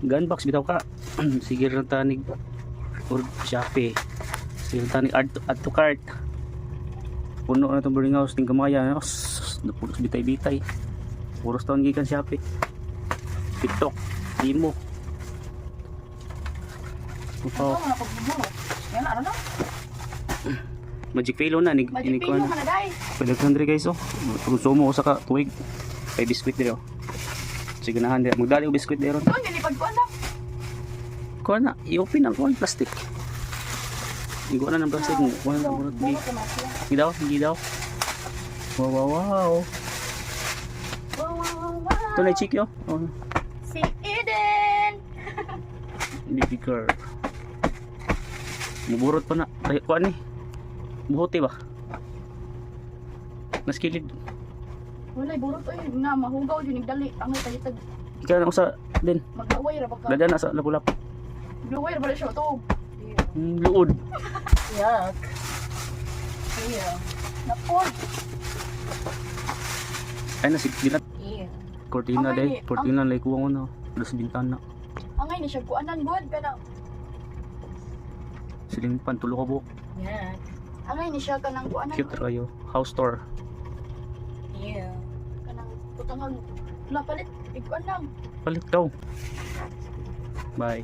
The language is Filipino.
gunbox bitaw ka. Sige ra tanig or Shopee. Sige ra tanig add to cart. Puno na itong boarding house ting kamaya. Napulos bitay-bitay. Puros taon gikan Shopee. TikTok, Imo. Upaw. Yan ano na? Magic Pillow na nig Magic Pillow man na dai. Pwede ko sandri guys oh. Konsumo ko sa ka tuig. Kay biskwit dito. Sige na handa. Magdali ko biskwit dito. Doon nilipad ko anak. Kuha na, i-open ang kuha plastic. Igo na ng plastic mo. Kuha na murag di. Hindi daw, hindi daw. Wow, wow, wow. Ito na i-check yo. Oh. Si Eden. Baby girl. Muburot pa na. Ay, kuha ni. Buhote ba? Naskilid. Wala burot oy nga mahugaw jud nigdali ang taytag. Ikaw na usa din. Maglaway ra baka. Dada na sa lapulap. Maglaway ra ba siya to? Luod. Yak. Yeah. Napod. Ay na si dinat. Yeah. Cortina day. Cortina lay kuha ko na. Dos bintana. Angay ni siya kuanan god kana. Siling pantulo ka buhok. Yeah. Angay ni siya kanang kuanan. Cute kayo. House tour. Yeah. Kanang putang la palit iguan lang. Palit daw. Bye.